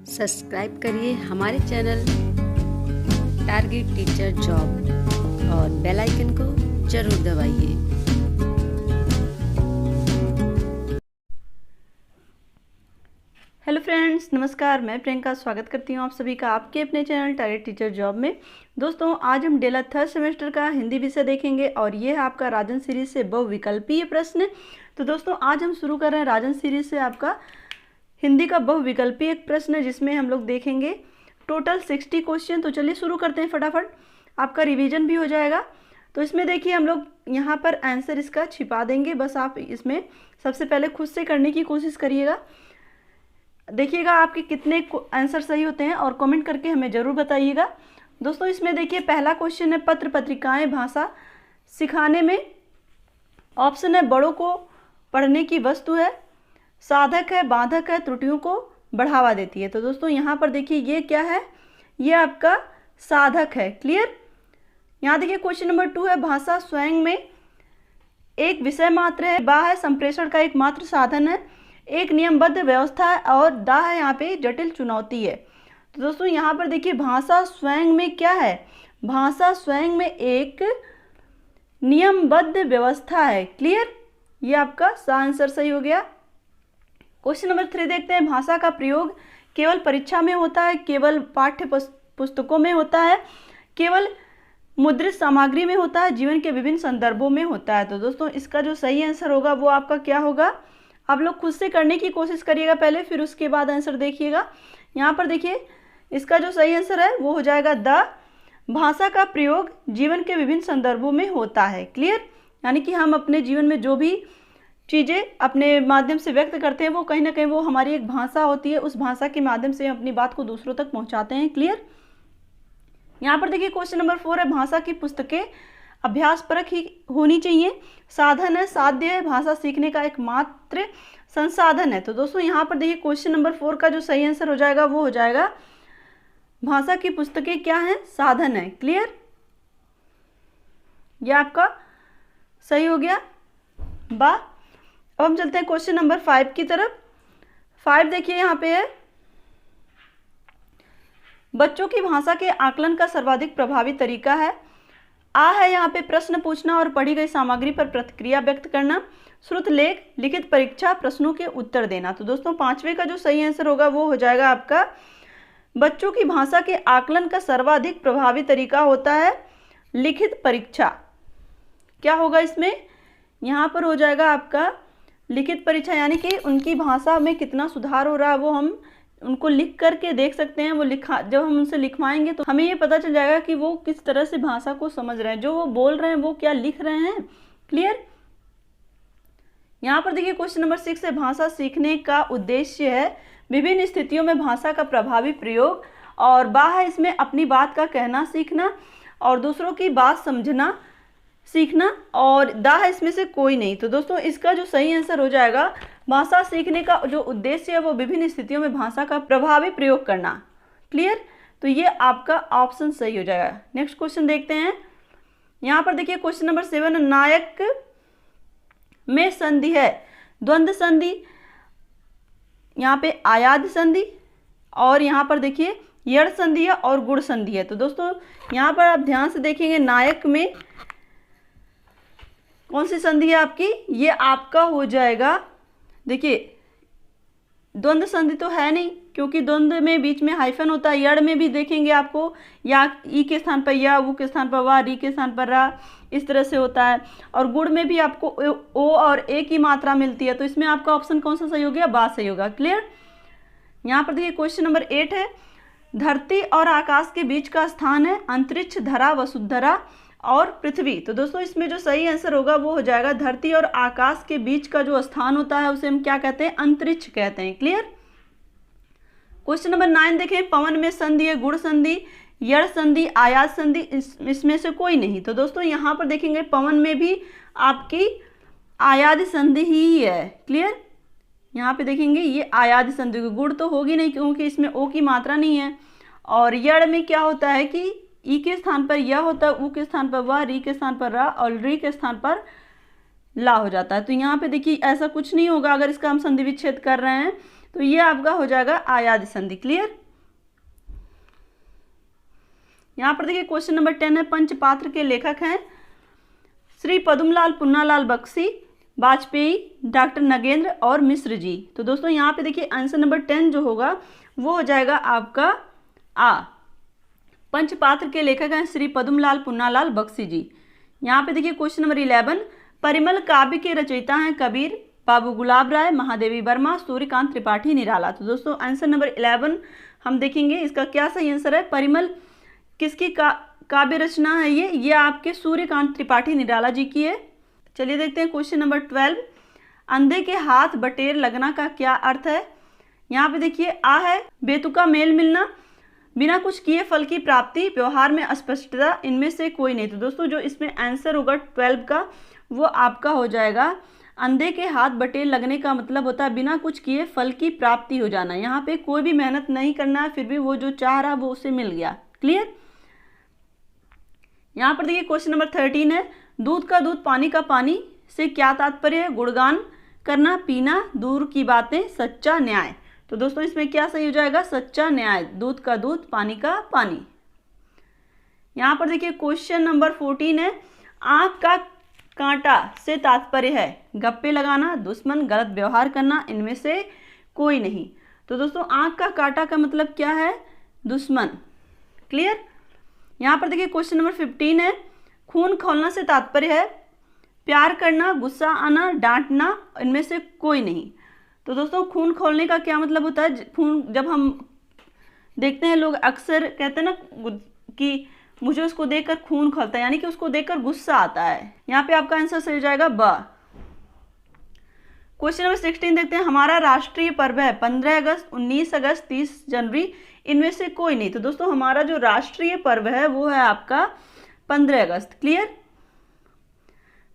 Subscribe करिए हमारे channel target teacher job और बेल आइकन को जरूर दबाइए। हेलो फ्रेंड्स, नमस्कार। मैं प्रियंका स्वागत करती हूँ आप सभी का आपके अपने चैनल टारगेट टीचर जॉब में। दोस्तों, आज हम डेला थर्ड सेमेस्टर का हिंदी विषय देखेंगे और ये है आपका राजन सीरीज से बहुविकल्पीय प्रश्न। तो दोस्तों, आज हम शुरू कर रहे हैं राजन सीरीज से आपका हिंदी का बहुविकल्पीय एक प्रश्न, जिसमें हम लोग देखेंगे टोटल 60 क्वेश्चन। तो चलिए शुरू करते हैं फटाफट, आपका रिवीजन भी हो जाएगा। तो इसमें देखिए, हम लोग यहाँ पर आंसर इसका छिपा देंगे, बस आप इसमें सबसे पहले खुद से करने की कोशिश करिएगा। देखिएगा आपके कितने आंसर सही होते हैं और कमेंट करके हमें ज़रूर बताइएगा। दोस्तों, इसमें देखिए पहला क्वेश्चन है पत्र पत्रिकाएं भाषा सिखाने में। ऑप्शन है बड़ों को पढ़ने की वस्तु है, साधक है, बाधक है, त्रुटियों को बढ़ावा देती है। तो दोस्तों यहाँ पर देखिए ये क्या है, ये आपका साधक है। क्लियर। यहाँ देखिए क्वेश्चन नंबर 2 है भाषा स्वयं में एक विषय मात्र है, बा है संप्रेषण का एक मात्र साधन है, एक नियमबद्ध व्यवस्था है, और दा है यहाँ पे जटिल चुनौती है। तो दोस्तों यहाँ पर देखिए भाषा स्वयं में क्या है, भाषा स्वयं में एक नियमबद्ध व्यवस्था है। क्लियर, ये आपका आंसर सही हो गया। क्वेश्चन नंबर 3 देखते हैं, भाषा का प्रयोग केवल परीक्षा में होता है, केवल पाठ्य पुस्तकों में होता है, केवल मुद्रित सामग्री में होता है, जीवन के विभिन्न संदर्भों में होता है। तो दोस्तों इसका जो सही आंसर होगा वो आपका क्या होगा, आप लोग खुद से करने की कोशिश करिएगा पहले, फिर उसके बाद आंसर देखिएगा। यहाँ पर देखिए इसका जो सही आंसर है वो हो जाएगा द। भाषा का प्रयोग जीवन के विभिन्न संदर्भों में होता है। क्लियर, यानी कि हम अपने जीवन में जो भी चीज़ें अपने माध्यम से व्यक्त करते हैं वो कहीं ना कहीं वो हमारी एक भाषा होती है, उस भाषा के माध्यम से हम अपनी बात को दूसरों तक पहुँचाते हैं। क्लियर। यहाँ पर देखिए क्वेश्चन नंबर 4 है भाषा की पुस्तकें अभ्यासपरक ही होनी चाहिए, साधन है, साध्य है, भाषा सीखने का एकमात्र संसाधन है। तो दोस्तों यहाँ पर देखिए क्वेश्चन नंबर 4 का जो सही आंसर हो जाएगा वो हो जाएगा भाषा की पुस्तकें क्या है, साधन है। क्लियर, यह आपका सही हो गया बा। अब हम चलते हैं क्वेश्चन नंबर 5 की तरफ। 5 देखिए यहाँ पे है बच्चों की भाषा के आकलन का सर्वाधिक प्रभावी तरीका है। आ है यहाँ पे प्रश्न पूछना और पढ़ी गई सामग्री पर प्रतिक्रिया व्यक्त करना, श्रुत लेख, लिखित परीक्षा, प्रश्नों के उत्तर देना। तो दोस्तों 5वें का जो सही आंसर होगा वो हो जाएगा आपका बच्चों की भाषा के आकलन का सर्वाधिक प्रभावी तरीका होता है लिखित परीक्षा। क्या होगा इसमें, यहाँ पर हो जाएगा आपका लिखित परीक्षा, यानी कि उनकी भाषा में कितना सुधार हो रहा है वो हम उनको लिख करके देख सकते हैं। वो जब हम उनसे लिखवाएंगे तो हमें ये पता चल जाएगा कि वो किस तरह से भाषा को समझ रहे हैं, जो वो बोल रहे हैं वो क्या लिख रहे हैं। क्लियर। यहाँ पर देखिए क्वेश्चन नंबर 6 है भाषा सीखने का उद्देश्य है विभिन्न स्थितियों में भाषा का प्रभावी प्रयोग, और बा है इसमें अपनी बात का कहना सीखना और दूसरों की बात समझना सीखना, और दा है इसमें से कोई नहीं। तो दोस्तों इसका जो सही आंसर हो जाएगा भाषा सीखने का जो उद्देश्य है वो विभिन्न स्थितियों में भाषा का प्रभावी प्रयोग करना। क्लियर, तो ये आपका ऑप्शन सही हो जाएगा। नेक्स्ट क्वेश्चन देखते हैं। यहाँ पर देखिए क्वेश्चन नंबर 7 नायक में संधि है, द्वंद्व संधि, यहाँ पे आयाद संधि, और यहाँ पर देखिए यड़ संधि है और गुण संधि है। तो दोस्तों यहाँ पर आप ध्यान से देखेंगे नायक में कौन सी संधि है आपकी, ये आपका हो जाएगा, देखिए द्वंद्व संधि तो है नहीं क्योंकि द्वंद्व में बीच में हाइफन होता है। यड़ में भी देखेंगे आपको या ई के स्थान पर या, वो के स्थान पर वा, री के स्थान पर रा, इस तरह से होता है। और गुण में भी आपको ओ और ए की मात्रा मिलती है। तो इसमें आपका ऑप्शन कौन सा सही हो गया, बा सही होगा। क्लियर। यहाँ पर देखिए क्वेश्चन नंबर 8 है धरती और आकाश के बीच का स्थान है अंतरिक्ष, धरा, वसुंधरा और पृथ्वी। तो दोस्तों इसमें जो सही आंसर होगा वो हो जाएगा धरती और आकाश के बीच का जो स्थान होता है उसे हम क्या कहते हैं, अंतरिक्ष कहते हैं। क्लियर। क्वेश्चन नंबर 9 देखें पवन में संधि है, गुण संधि, यड़ संधि, आयात संधि, इसमें से कोई नहीं। तो दोस्तों यहाँ पर देखेंगे पवन में भी आपकी आयाद संधि ही है। क्लियर, यहाँ पे देखेंगे ये आयाद संधि, गुण तो होगी नहीं क्योंकि इसमें ओ की मात्रा नहीं है। और यड़ में क्या होता है कि ई के स्थान पर यह होता है, ऊ के स्थान पर वा, री के स्थान पर रा और री के स्थान पर ला हो जाता है। तो यहाँ पे देखिए ऐसा कुछ नहीं होगा अगर इसका हम संधि विच्छेद कर रहे हैं तो ये आपका हो जाएगा आयादी संधि। क्लियर। यहाँ पर देखिए क्वेश्चन नंबर 10 है, पंचपात्र के लेखक हैं श्री पद्मलाल पुन्नालाल बख्शी, वाजपेयी, डॉक्टर नगेंद्र और मिश्र जी। तो दोस्तों यहाँ पे देखिए आंसर नंबर 10 जो होगा वो हो जाएगा आपका आ। पंचपात्र के लेखक हैं श्री पद्मलाल पुन्नालाल बख्शी जी। यहाँ पे देखिए क्वेश्चन नंबर 11, परिमल काव्य के रचयिता हैं कबीर, बाबू गुलाब राय, महादेवी वर्मा, सूर्यकांत त्रिपाठी, निराला। तो दोस्तों आंसर नंबर 11 हम देखेंगे इसका क्या सही आंसर है। परिमल किसकी काव्य रचना है? ये आपके सूर्यकांत त्रिपाठी निराला जी की है। चलिए देखते हैं क्वेश्चन नंबर 12, अंधे के हाथ बटेर लगना का क्या अर्थ है? यहाँ पे देखिए आ है बेतुका मेल मिलना, बिना कुछ किए फल की प्राप्ति, व्यवहार में अस्पष्टता, इनमें से कोई नहीं। तो दोस्तों जो इसमें आंसर होगा 12 का वो आपका हो जाएगा अंधे के हाथ बटेर लगने का मतलब होता है बिना कुछ किए फल की प्राप्ति हो जाना। यहाँ पे कोई भी मेहनत नहीं करना है, फिर भी वो जो चाह रहा वो उसे मिल गया। क्लियर। यहाँ पर देखिए क्वेश्चन नंबर 13 है, दूध का दूध पानी का पानी से क्या तात्पर्य है? गुणगान करना, पीना, दूर की बातें, सच्चा न्याय। तो दोस्तों इसमें क्या सही हो जाएगा? सच्चा न्याय। दूध का दूध पानी का पानी। यहाँ पर देखिए क्वेश्चन नंबर 14 है, आंख का कांटा से तात्पर्य है गप्पे लगाना, दुश्मन, गलत व्यवहार करना, इनमें से कोई नहीं। तो दोस्तों आंख का कांटा का मतलब क्या है? दुश्मन। क्लियर। यहाँ पर देखिए क्वेश्चन नंबर 15 है, खून खौलना से तात्पर्य है प्यार करना, गुस्सा आना, डांटना, इनमें से कोई नहीं। तो दोस्तों खून खौलने का क्या मतलब होता है? खून जब हम देखते हैं लोग अक्सर कहते हैं ना कि मुझे उसको देखकर खून खौलता है, यानी कि उसको देखकर गुस्सा आता है। यहाँ पे आपका आंसर सही हो जाएगा ब। क्वेश्चन नंबर 16 देखते हैं, हमारा राष्ट्रीय पर्व है 15 अगस्त, 19 अगस्त, 30 जनवरी, इनमें से कोई नहीं। तो दोस्तों हमारा जो राष्ट्रीय पर्व है वो है आपका 15 अगस्त। क्लियर।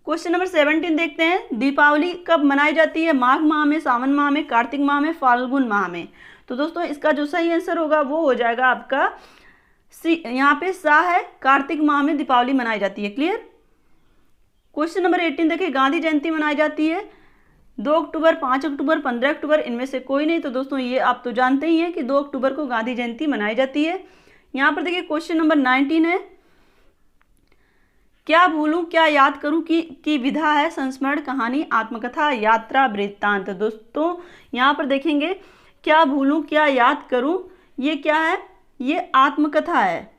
क्वेश्चन नंबर 17 देखते हैं, दीपावली कब मनाई जाती है? माघ माह में, सावन माह में, कार्तिक माह में, फाल्गुन माह में। तो दोस्तों इसका जो सही आंसर होगा वो हो जाएगा आपका सी। यहाँ पे सा है, कार्तिक माह में दीपावली मनाई जाती है। क्लियर। क्वेश्चन नंबर 18 देखिए, गांधी जयंती मनाई जाती है 2 अक्टूबर, 5 अक्टूबर, 15 अक्टूबर, इनमें से कोई नहीं। तो दोस्तों ये आप तो जानते ही हैं कि 2 अक्टूबर को गांधी जयंती मनाई जाती है। यहाँ पर देखिए क्वेश्चन नंबर 19 है, क्या भूलूं क्या याद करूं की विधा है संस्मरण, कहानी, आत्मकथा, यात्रा, वृत्तांत। दोस्तों यहाँ पर देखेंगे क्या भूलूं क्या याद करूं, ये क्या है? ये आत्मकथा है।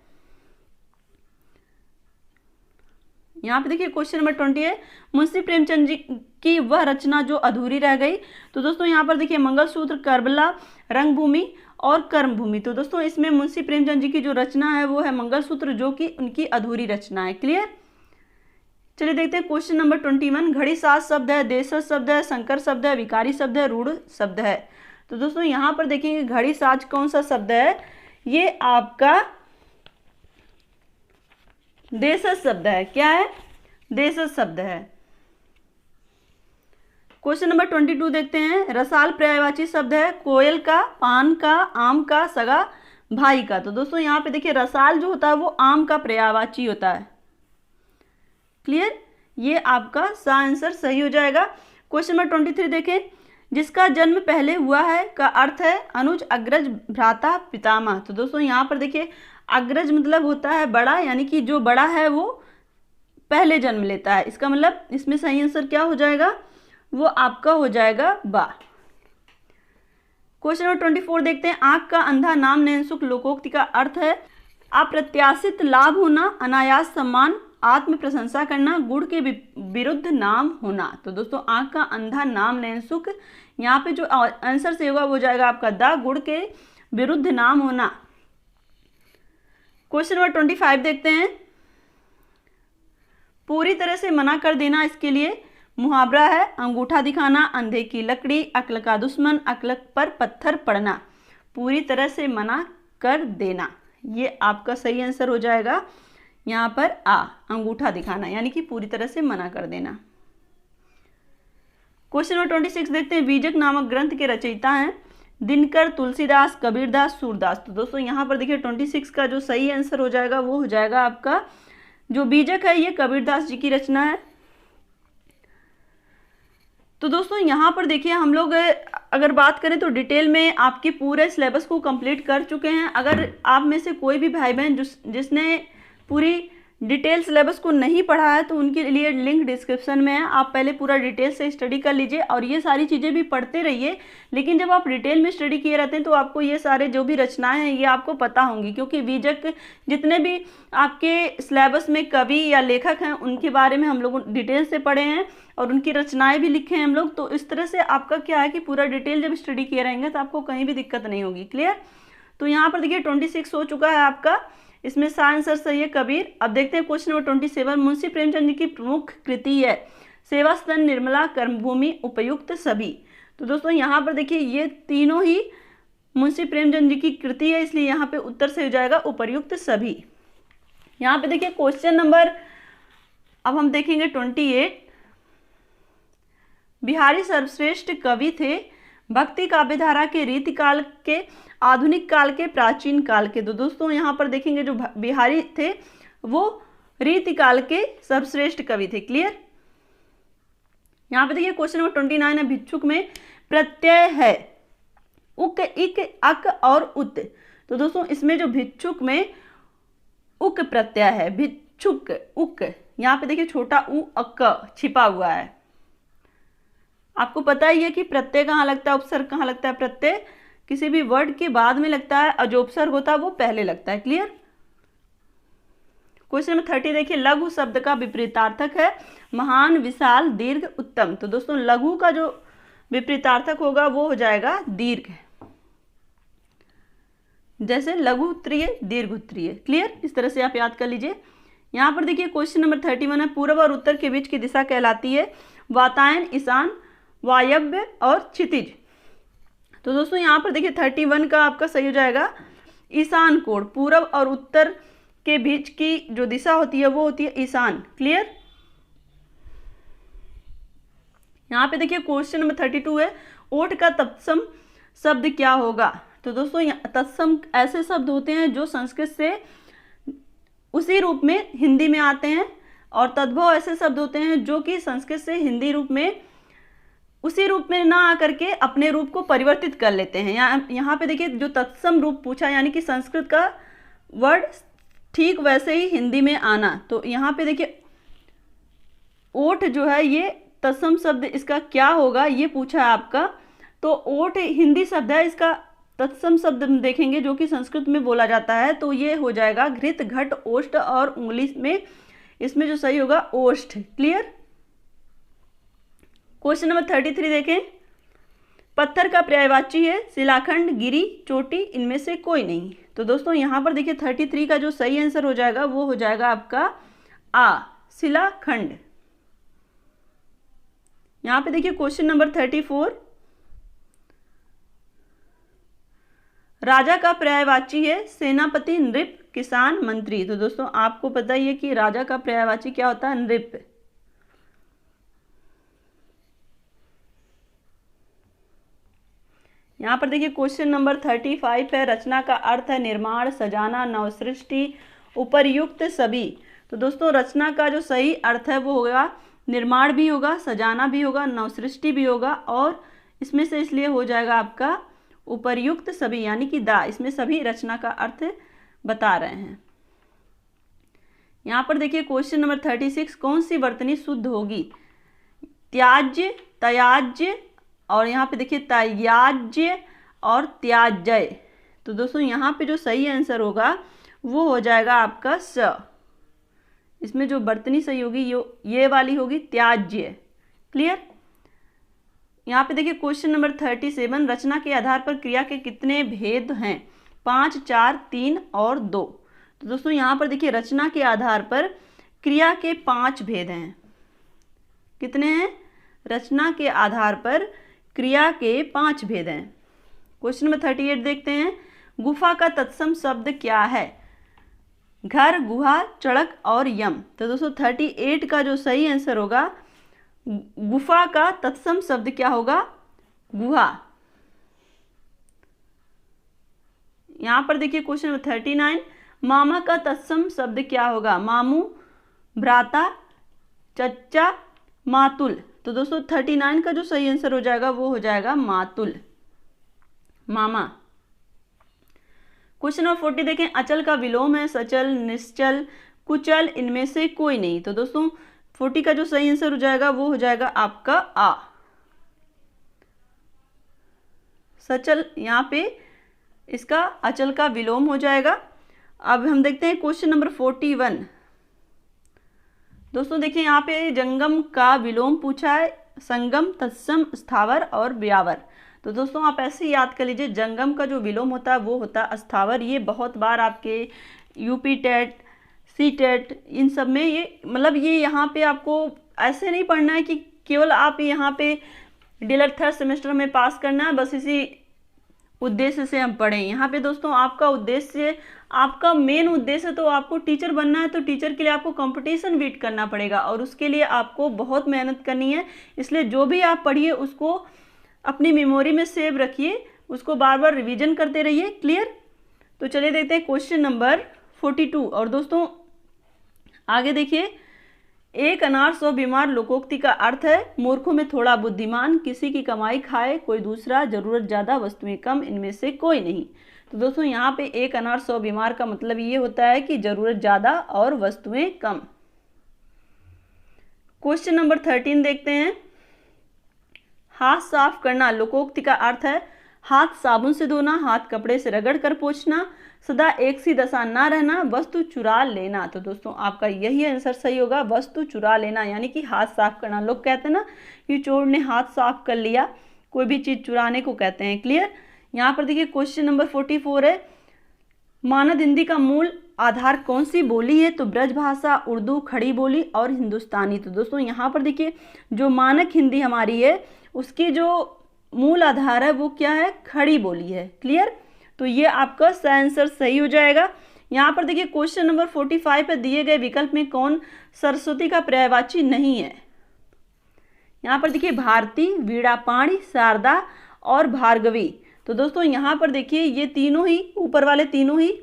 यहाँ पे देखिए क्वेश्चन नंबर 20 है, मुंशी प्रेमचंद जी की वह रचना जो अधूरी रह गई। तो दोस्तों यहाँ पर देखिए मंगलसूत्र, करबला, रंगभूमि और कर्मभूमि। तो दोस्तों इसमें मुंशी प्रेमचंद जी की जो रचना है वो है मंगलसूत्र, जो कि उनकी अधूरी रचना है। क्लियर। चलिए देखते हैं क्वेश्चन नंबर 21, घड़ी साज शब्द है, देशज शब्द है, संकर शब्द है, विकारी शब्द है, रूढ़ शब्द है। तो दोस्तों यहाँ पर देखेंगे घड़ी साज कौन सा शब्द है? ये आपका देशज शब्द है। क्या है? देशज शब्द है। क्वेश्चन नंबर 22 देखते हैं, रसाल पर्यायवाची शब्द है कोयल का, पान का, आम का, सगा भाई का। तो दोस्तों यहाँ पे देखिए रसाल जो होता है वो आम का पर्यायवाची होता है। क्लियर। ये आपका सा आंसर सही हो जाएगा। क्वेश्चन नंबर 23 देखें, जिसका जन्म पहले हुआ है का अर्थ है अनुज, अग्रज, भ्राता, पितामह। तो दोस्तों यहाँ पर देखिए अग्रज मतलब होता है बड़ा, यानी कि जो बड़ा है वो पहले जन्म लेता है। इसका मतलब इसमें सही आंसर क्या हो जाएगा? वो आपका हो जाएगा बा। क्वेश्चन नंबर 24 देखते हैं, आंख का अंधा नाम नैनसुख लोकोक्ति का अर्थ है अप्रत्याशित लाभ होना, अनायास सम्मान, आत्म प्रशंसा करना, गुण के विरुद्ध नाम होना। तो दोस्तों आंख का अंधा नाम नैनसुख, यहाँ पे जो आंसर से होगा वो हो जाएगा आपका द, गुण के विरुद्ध नाम होना। क्वेश्चन नंबर 25 देखते हैं, पूरी तरह से मना कर देना, इसके लिए मुहावरा है अंगूठा दिखाना, अंधे की लकड़ी, अक्ल का दुश्मन, अक्ल पर पत्थर पड़ना। पूरी तरह से मना कर देना, ये आपका सही आंसर हो जाएगा यहाँ पर आ, अंगूठा दिखाना, यानी कि पूरी तरह से मना कर देना। क्वेश्चन नंबर 26 देखते हैं, बीजक नामक ग्रंथ के रचयिता हैं दिनकर, तुलसीदास, कबीरदास, सूरदास। तो दोस्तों यहाँ पर देखिए 26 का जो सही आंसर हो जाएगा वो हो जाएगा आपका जो बीजक है ये कबीरदास जी की रचना है। तो दोस्तों यहाँ पर देखिए हम लोग अगर बात करें तो डिटेल में आपके पूरे सिलेबस को कंप्लीट कर चुके हैं। अगर आप में से कोई भी भाई बहन जिसने पूरी डिटेल सिलेबस को नहीं पढ़ा है तो उनके लिए लिंक डिस्क्रिप्शन में है, आप पहले पूरा डिटेल से स्टडी कर लीजिए और ये सारी चीज़ें भी पढ़ते रहिए। लेकिन जब आप डिटेल में स्टडी किए रहते हैं तो आपको ये सारे जो भी रचनाएं हैं ये आपको पता होंगी, क्योंकि बीजक जितने भी आपके सिलेबस में कवि या लेखक हैं उनके बारे में हम लोग डिटेल से पढ़े हैं और उनकी रचनाएं भी लिखे हैं हम लोग। तो इस तरह से आपका क्या है कि पूरा डिटेल जब स्टडी किए रहेंगे तो आपको कहीं भी दिक्कत नहीं होगी। क्लियर? तो यहाँ पर देखिए 26 हो चुका है आपका, इसमें सा आंसर सही है कबीर। अब देखते हैं क्वेश्चन नंबर 27। मुंशी प्रेमचंद जी की प्रमुख कृति है सेवा सदन, निर्मला, कर्मभूमि, उपयुक्त, सभी। तो दोस्तों यहाँ पर देखिए ये तीनों ही मुंशी प्रेमचंद जी की कृति है, इसलिए यहाँ पे उत्तर सही हो जाएगा उपयुक्त, सभी। यहाँ पे देखिए क्वेश्चन नंबर अब हम देखेंगे 28। बिहारी सर्वश्रेष्ठ कवि थे, भक्ति काव्यधारा के रीतिकाल के, आधुनिक काल के, प्राचीन काल के। तो दोस्तों यहाँ पर देखेंगे जो बिहारी थे वो रीतिकाल के सर्वश्रेष्ठ कवि थे। क्लियर? यहाँ पे देखिए क्वेश्चन नंबर 29 है। भिक्षुक में प्रत्यय है उक, इक, अक और उत। तो दोस्तों इसमें जो भिक्षुक में उक प्रत्यय है, भिक्षुक उक, यहाँ पे देखिए छोटा उ अक छिपा हुआ है। आपको पता ही है कि प्रत्यय कहाँ लगता है, उपसर्ग कहाँ लगता है। प्रत्यय किसी भी वर्ड के बाद में लगता है और जो उपसर्ग होता है वो पहले लगता है। क्लियर? क्वेश्चन नंबर 30 देखिए। लघु शब्द का विपरीतार्थक है महान, विशाल, दीर्घ, उत्तम। तो दोस्तों लघु का जो विपरीतार्थक होगा वो हो जाएगा दीर्घ, जैसे लघु उत्तरीय, दीर्घ उत्तरीय। क्लियर? इस तरह से आप याद कर लीजिए। यहाँ पर देखिए क्वेश्चन नंबर 31 है। पूर्व और उत्तर के बीच की दिशा कहलाती है वातायन, ईशान, वायव्य और क्षितिज। तो दोस्तों यहाँ पर देखिए 31 का आपका सही हो जाएगा ईशान कोण। पूर्व और उत्तर के बीच की जो दिशा होती है वो होती है ईशान। क्लियर? यहाँ पे देखिए क्वेश्चन नंबर 32 है। ओठ का तत्सम शब्द क्या होगा? तो दोस्तों तत्सम ऐसे शब्द होते हैं जो संस्कृत से उसी रूप में हिंदी में आते हैं, और तद्भव ऐसे शब्द होते हैं जो कि संस्कृत से हिंदी रूप में उसी रूप में ना आकर के अपने रूप को परिवर्तित कर लेते हैं। यहाँ पे देखिए जो तत्सम रूप पूछा, यानी कि संस्कृत का वर्ड ठीक वैसे ही हिंदी में आना। तो यहाँ पे देखिए ओठ जो है ये तत्सम शब्द इसका क्या होगा ये पूछा है आपका। तो ओठ हिंदी शब्द है, इसका तत्सम शब्द देखेंगे जो कि संस्कृत में बोला जाता है तो ये हो जाएगा घृत, घट, ओष्ठ और उंगली में इसमें जो सही होगा ओष्ठ। क्लियर? क्वेश्चन नंबर 33 देखें। पत्थर का पर्यायवाची है शिलाखंड, गिरी, चोटी, इनमें से कोई नहीं। तो दोस्तों यहाँ पर देखिए 33 का जो सही आंसर हो जाएगा वो हो जाएगा आपका आ, शिलाखंड। यहाँ पे देखिए क्वेश्चन नंबर 34। राजा का पर्यायवाची है सेनापति, नृप, किसान, मंत्री। तो दोस्तों आपको पता ही है कि राजा का पर्यायवाची क्या होता है, नृप। यहाँ पर देखिए क्वेश्चन नंबर 35 है। रचना का अर्थ है निर्माण, सजाना, नवसृष्टि, उपर्युक्त, सभी। तो दोस्तों रचना का जो सही अर्थ है वो होगा निर्माण भी होगा, सजाना भी होगा, नवसृष्टि भी होगा, और इसमें से इसलिए हो जाएगा आपका उपर्युक्त सभी, यानी कि दा, इसमें सभी रचना का अर्थ बता रहे हैं। यहाँ पर देखिए क्वेश्चन नंबर 36। कौन सी वर्तनी शुद्ध होगी? त्याज्य, तयाज्य, और यहाँ पे देखिए तयाज्य और त्याज्य। तो दोस्तों यहाँ पे जो सही आंसर होगा वो हो जाएगा आपका स। इसमें जो वर्तनी सही होगी ये वाली होगी त्याज्य। क्लियर? यहाँ पे देखिए क्वेश्चन नंबर 37। रचना के आधार पर क्रिया के कितने भेद हैं? 5, 4, 3 और 2। तो दोस्तों यहाँ पर देखिए रचना के आधार पर क्रिया के 5 भेद हैं। कितने हैं? रचना के आधार पर क्रिया के 5 भेद हैं। क्वेश्चन नंबर 38 देखते हैं। गुफा का तत्सम शब्द क्या है? घर, गुहा, चड़क और यम। तो दोस्तों 38 का जो सही आंसर होगा गुफा का तत्सम शब्द क्या होगा? गुहा। यहाँ पर देखिए क्वेश्चन नंबर 39। मामा का तत्सम शब्द क्या होगा? मामू, भ्राता, चच्चा, मातुल। तो दोस्तों 39 का जो सही आंसर हो जाएगा वो हो जाएगा मातुल, मामा। क्वेश्चन नंबर 40 देखें, अचल का विलोम है सचल, निश्चल, कुचल, इनमें से कोई नहीं। तो दोस्तों 40 का जो सही आंसर हो जाएगा वो हो जाएगा आपका आ, सचल। यहाँ पे इसका अचल का विलोम हो जाएगा। अब हम देखते हैं क्वेश्चन नंबर 41। दोस्तों देखिए यहाँ पे जंगम का विलोम पूछा है, संगम, तत्सम, स्थावर और व्यावर। तो दोस्तों आप ऐसे ही याद कर लीजिए, जंगम का जो विलोम होता है वो होता है स्थावर। ये बहुत बार आपके यूपी टेट, सी टेट, इन सब में ये मतलब ये यहाँ पे आपको ऐसे नहीं पढ़ना है कि केवल आप यहाँ पे डीलर थर्ड सेमेस्टर में पास करना है, बस इसी उद्देश्य से हम पढ़ें। यहाँ पे दोस्तों आपका उद्देश्य, आपका मेन उद्देश्य तो आपको टीचर बनना है, तो टीचर के लिए आपको कंपटीशन बीट करना पड़ेगा और उसके लिए आपको बहुत मेहनत करनी है। इसलिए जो भी आप पढ़िए उसको अपनी मेमोरी में सेव रखिए, उसको बार बार रिवीजन करते रहिए। क्लियर? तो चलिए देखते हैं क्वेश्चन नंबर 42। और दोस्तों आगे देखिए, एक अनार 100 बीमार लोकोक्ति का अर्थ है मूर्खों में थोड़ा बुद्धिमान, किसी की कमाई खाए कोई दूसरा, जरूरत ज़्यादा वस्तुएं कम, इनमें से कोई नहीं। तो दोस्तों यहाँ पे एक अनार 100 बीमार का मतलब ये होता है कि जरूरत ज़्यादा और वस्तुएं कम। क्वेश्चन नंबर 13 देखते हैं, हाथ साफ करना लोकोक्ति का अर्थ है हाथ साबुन से धोना, हाथ कपड़े से रगड़ कर पोंछना, सदा एक सी दशा ना रहना, वस्तु चुरा लेना। तो दोस्तों आपका यही आंसर सही होगा, वस्तु चुरा लेना, यानी कि हाथ साफ करना। लोग कहते हैं ना कि चोर ने हाथ साफ कर लिया, कोई भी चीज़ चुराने को कहते हैं। क्लियर? यहाँ पर देखिए क्वेश्चन नंबर 44 है, मानद हिंदी का मूल आधार कौन सी बोली है? तो ब्रजभाषा, उर्दू, खड़ी बोली और हिंदुस्तानी। तो दोस्तों यहाँ पर देखिए जो मानक हिंदी हमारी है उसकी जो मूल आधार है वो क्या है? खड़ी बोली है। क्लियर? तो ये आपका आंसर सही हो जाएगा। यहाँ पर देखिए क्वेश्चन नंबर 45 पे दिए गए विकल्प में कौन सरस्वती का पर्यायवाची नहीं है? यहाँ पर देखिए भारती, वीणापाणी, शारदा और भार्गवी। तो दोस्तों यहाँ पर देखिए ये तीनों ही, ऊपर वाले तीनों ही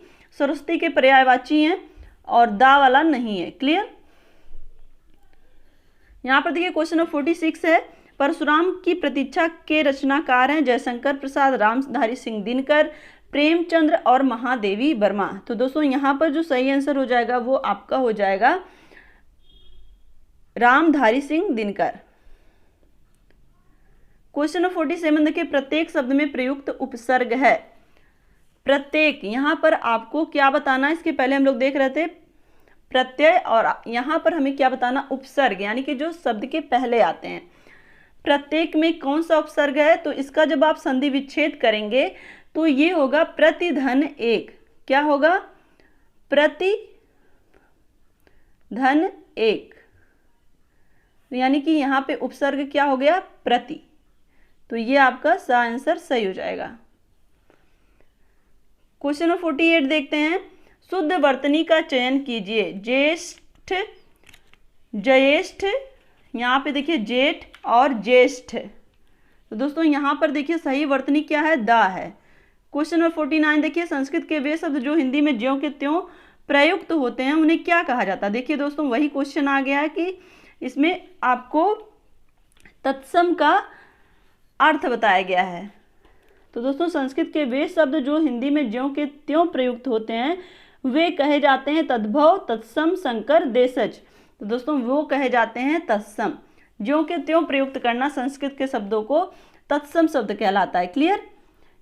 सरस्वती के पर्यायवाची हैं और दा वाला नहीं है। क्लियर? यहाँ पर देखिए क्वेश्चन नंबर 46 है, परशुराम की प्रतीक्षा के रचनाकार हैं जयशंकर प्रसाद, रामधारी सिंह दिनकर, प्रेमचंद्र और महादेवी वर्मा। तो दोस्तों यहाँ पर जो सही आंसर हो जाएगा वो आपका हो जाएगा रामधारी सिंह दिनकर। क्वेश्चन नंबर 47 देखिए, प्रत्येक शब्द में प्रयुक्त उपसर्ग है। प्रत्येक, यहाँ पर आपको क्या बताना है? इसके पहले हम लोग देख रहे थे प्रत्यय, और यहाँ पर हमें क्या बताना? उपसर्ग, यानी कि जो शब्द के पहले आते हैं। प्रत्येक में कौन सा उपसर्ग है? तो इसका जब आप संधि विच्छेद करेंगे तो ये होगा प्रतिधन एक। क्या होगा? प्रतिधन एक, यानी कि यहाँ पे उपसर्ग क्या हो गया? प्रति। तो ये आपका सा आंसर सही हो जाएगा। क्वेश्चन नंबर 48 देखते हैं, शुद्ध वर्तनी का चयन कीजिए। ज्येष्ठ, ज्येष्ठ, यहाँ पे देखिए जेठ और ज्येष्ठ। तो दोस्तों यहाँ पर देखिए सही वर्तनी क्या है? दा है। क्वेश्चन नंबर 49 देखिए, संस्कृत के वे शब्द जो हिंदी में ज्यों के त्यों प्रयुक्त होते हैं उन्हें क्या कहा जाता है? देखिए दोस्तों वही क्वेश्चन आ गया है कि इसमें आपको तत्सम का अर्थ बताया गया है। तो दोस्तों संस्कृत के वे शब्द जो हिंदी में ज्यों के त्यों प्रयुक्त होते हैं वे कहे जाते हैं तद्भव, तत्सम, संकर, देशज। तो दोस्तों वो कहे जाते हैं तत्सम। ज्यों के त्यों प्रयुक्त करना संस्कृत के शब्दों को तत्सम शब्द कहलाता है। क्लियर?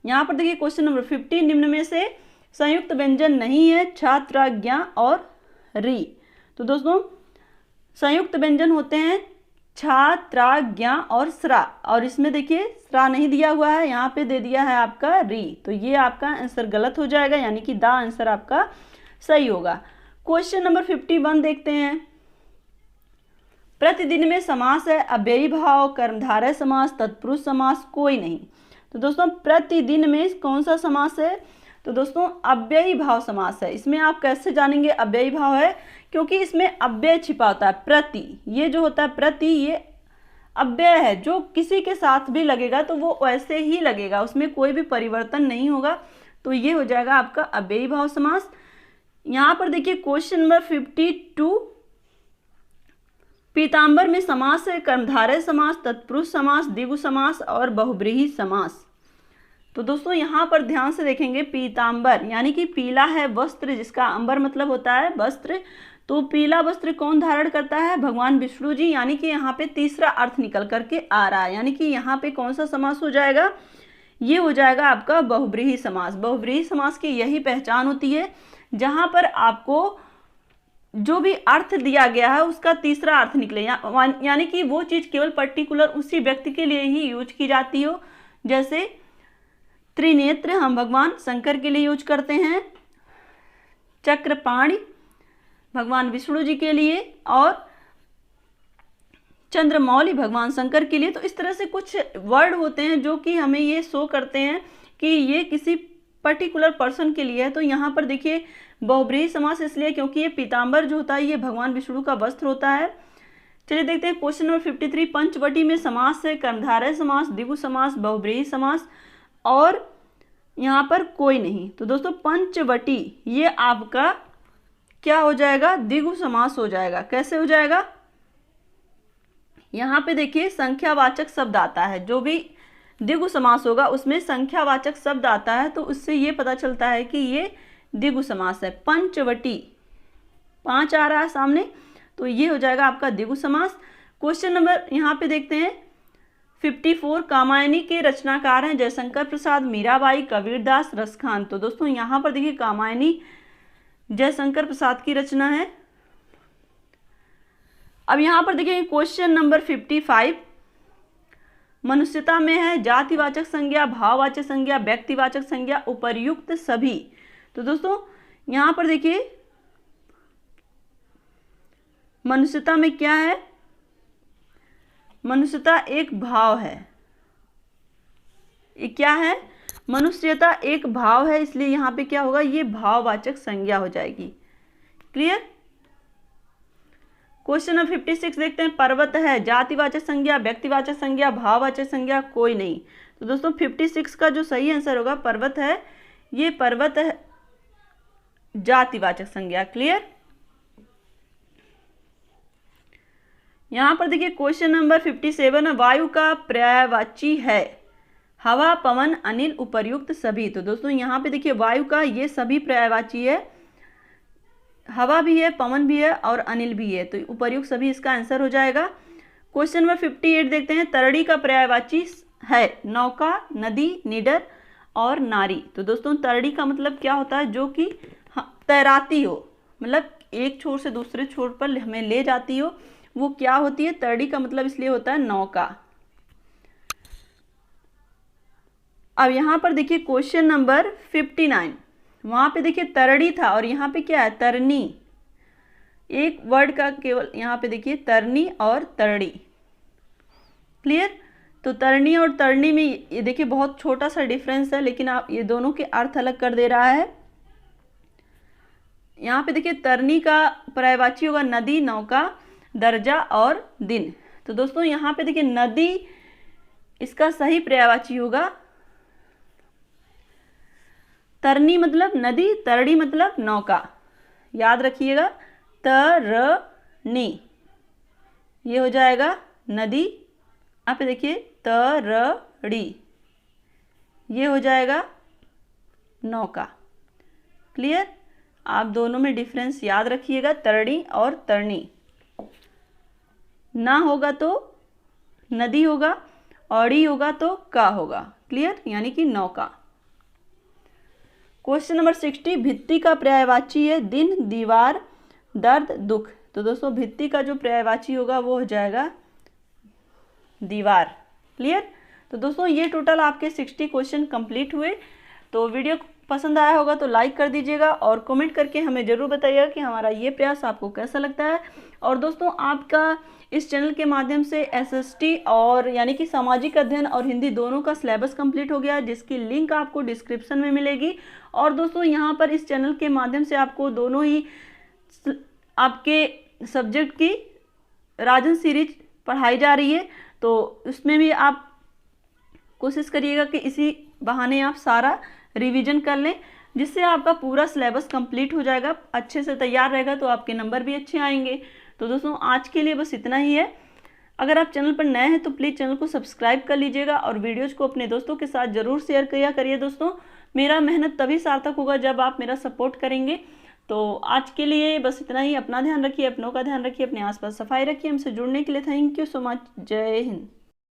यहाँ पर देखिए क्वेश्चन नंबर 50, निम्न में से संयुक्त व्यंजन नहीं है? छात्र, ज्ञा और री। तो दोस्तों संयुक्त व्यंजन होते हैं छा, त्रा, ज्ञा और स्रा, और इसमें देखिए स्रा नहीं दिया हुआ है, यहाँ पे दे दिया है आपका री। तो ये आपका आंसर गलत हो जाएगा, यानी कि दा आंसर आपका सही होगा। क्वेश्चन नंबर 51 देखते हैं, प्रतिदिन में समास है अव्ययी भाव, कर्मधारय समास, तत्पुरुष समास, कोई नहीं। तो दोस्तों प्रतिदिन में कौन सा समास है? तो दोस्तों अव्ययी भाव समास है। इसमें आप कैसे जानेंगे अव्ययी भाव है? क्योंकि इसमें अव्यय छिपा होता है। प्रति, ये जो होता है प्रति, ये अव्यय है, जो किसी के साथ भी लगेगा तो वो वैसे ही लगेगा, उसमें कोई भी परिवर्तन नहीं होगा। तो ये हो जाएगा आपका अव्ययी भाव समास। यहाँ पर देखिए क्वेश्चन नंबर 52, पीताम्बर में समास है कर्मधारय समास, तत्पुरुष समास, द्विगु समास और बहुब्रीहि समास। तो दोस्तों यहाँ पर ध्यान से देखेंगे, पीताम्बर यानी कि पीला है वस्त्र, जिसका अंबर मतलब होता है वस्त्र। तो पीला वस्त्र कौन धारण करता है? भगवान विष्णु जी, यानी कि यहाँ पे तीसरा अर्थ निकल करके आ रहा है, यानी कि यहाँ पे कौन सा समास हो जाएगा? ये हो जाएगा आपका बहुब्रीहि समास। बहुब्रीहि समास की यही पहचान होती है जहाँ पर आपको जो भी अर्थ दिया गया है उसका तीसरा अर्थ निकले, यानी कि वो चीज़ केवल पर्टिकुलर उसी व्यक्ति के लिए ही यूज की जाती हो। जैसे त्रिनेत्र हम भगवान शंकर के लिए यूज करते हैं, चक्रपाणि भगवान विष्णु जी के लिए, और चंद्रमौली भगवान शंकर के लिए। तो इस तरह से कुछ वर्ड होते हैं जो कि हमें ये शो करते हैं कि ये किसी पर्टिकुलर पर्सन के लिए है। तो यहाँ पर देखिए बहुब्रीहि समास इसलिए क्योंकि ये पीताम्बर जो होता है ये भगवान विष्णु का वस्त्र होता है। चलिए देखते हैं क्वेश्चन नंबर 53। पंचवटी में समास है कर्मधारय समास, द्विगु समास, बहुब्रीहि समास और यहाँ पर कोई नहीं। तो दोस्तों पंचवटी ये आपका क्या हो जाएगा? द्विगु समास हो जाएगा। कैसे हो जाएगा? यहाँ पे देखिए संख्यावाचक शब्द आता है, जो भी द्विगु समास होगा उसमें संख्यावाचक शब्द आता है, तो उससे ये पता चलता है कि ये द्विगु समास है। पंचवटी 5 आ रहा है सामने, तो ये हो जाएगा आपका द्विगु समास। क्वेश्चन नंबर यहाँ पे देखते हैं 54। कामायनी के रचनाकार हैं जयशंकर प्रसाद, मीराबाई, कबीरदास, रसखान। तो दोस्तों यहाँ पर देखिए कामायनी जयशंकर प्रसाद की रचना है। अब यहाँ पर देखिए क्वेश्चन नंबर 55। मनुष्यता में है जातिवाचक संज्ञा, भाववाचक संज्ञा, व्यक्तिवाचक संज्ञा, उपर्युक्त सभी। तो दोस्तों यहाँ पर देखिए मनुष्यता में क्या है? मनुष्यता एक भाव है। ये क्या है? मनुष्यता एक भाव है, इसलिए यहाँ पे क्या होगा? ये भाववाचक संज्ञा हो जाएगी। क्लियर? क्वेश्चन नंबर 56 देखते हैं। पर्वत है जातिवाचक संज्ञा, व्यक्तिवाचक संज्ञा, भाववाचक संज्ञा, कोई नहीं। तो दोस्तों 56 का जो सही आंसर होगा पर्वत है। ये पर्वत है जातिवाचक संज्ञा। क्लियर? यहाँ पर देखिए क्वेश्चन नंबर 57 वायु का पर्यायवाची है हवा, पवन, अनिल, उपर्युक्त सभी। तो दोस्तों यहाँ पे देखिए वायु का ये सभी पर्यायवाची है, हवा भी है, पवन भी है और अनिल भी है, तो उपर्युक्त सभी इसका आंसर हो जाएगा। क्वेश्चन नंबर 58 देखते हैं। तरड़ी का पर्यायवाची है नौका, नदी, निडर और नारी। तो दोस्तों तरड़ी का मतलब क्या होता है? जो कि तैराती हो, मतलब एक छोर से दूसरे छोर पर हमें ले जाती हो, वो क्या होती है? तरड़ी का मतलब इसलिए होता है नौका। अब यहाँ पर देखिए क्वेश्चन नंबर 59। वहाँ पे देखिए तरड़ी था और यहाँ पे क्या है? तरनी। एक वर्ड का केवल यहाँ पे देखिए तरनी और तरड़ी। क्लियर? तो तरनी और तरनी में ये देखिए बहुत छोटा सा डिफरेंस है, लेकिन आप ये दोनों के अर्थ अलग कर दे रहा है। यहाँ पे देखिए तरनी का पर्यायवाची होगा नदी, नौका, दर्जा और दिन। तो दोस्तों यहाँ पे देखिए नदी इसका सही पर्यायवाची होगा। तरनी मतलब नदी, तरड़ी मतलब नौका। याद रखिएगा तरनी ये हो जाएगा नदी। यहाँ पे देखिए तरड़ी ये हो जाएगा नौका। क्लियर? आप दोनों में डिफरेंस याद रखिएगा, तरड़ी और तरनी। ना होगा तो नदी होगा, औड़ी होगा तो का होगा। क्लियर? यानी कि नौका। Question number 60। भित्ति का पर्यायवाची है दिन, दीवार, दर्द, दुख। तो दोस्तों भित्ति का जो पर्यायवाची होगा वो हो जाएगा दीवार। क्लियर? तो दोस्तों ये टोटल आपके 60 क्वेश्चन कंप्लीट हुए। तो वीडियो पसंद आया होगा तो लाइक कर दीजिएगा और कमेंट करके हमें ज़रूर बताइएगा कि हमारा ये प्रयास आपको कैसा लगता है। और दोस्तों आपका इस चैनल के माध्यम से एसएसटी और यानी कि सामाजिक अध्ययन और हिंदी दोनों का सिलेबस कंप्लीट हो गया है, जिसकी लिंक आपको डिस्क्रिप्शन में मिलेगी। और दोस्तों यहाँ पर इस चैनल के माध्यम से आपको दोनों ही आपके सब्जेक्ट की राजन सीरीज पढ़ाई जा रही है, तो उसमें भी आप कोशिश करिएगा कि इसी बहाने आप सारा रिवीजन कर लें, जिससे आपका पूरा सिलेबस कंप्लीट हो जाएगा। अच्छे से तैयार रहेगा तो आपके नंबर भी अच्छे आएंगे। तो दोस्तों आज के लिए बस इतना ही है। अगर आप चैनल पर नए हैं तो प्लीज़ चैनल को सब्सक्राइब कर लीजिएगा और वीडियोज़ को अपने दोस्तों के साथ ज़रूर शेयर किया करिए। दोस्तों मेरा मेहनत तभी सार्थक होगा जब आप मेरा सपोर्ट करेंगे। तो आज के लिए बस इतना ही। अपना ध्यान रखिए, अपनों का ध्यान रखिए, अपने आसपास सफाई रखिए। हमसे जुड़ने के लिए थैंक यू सो मच। जय हिंद।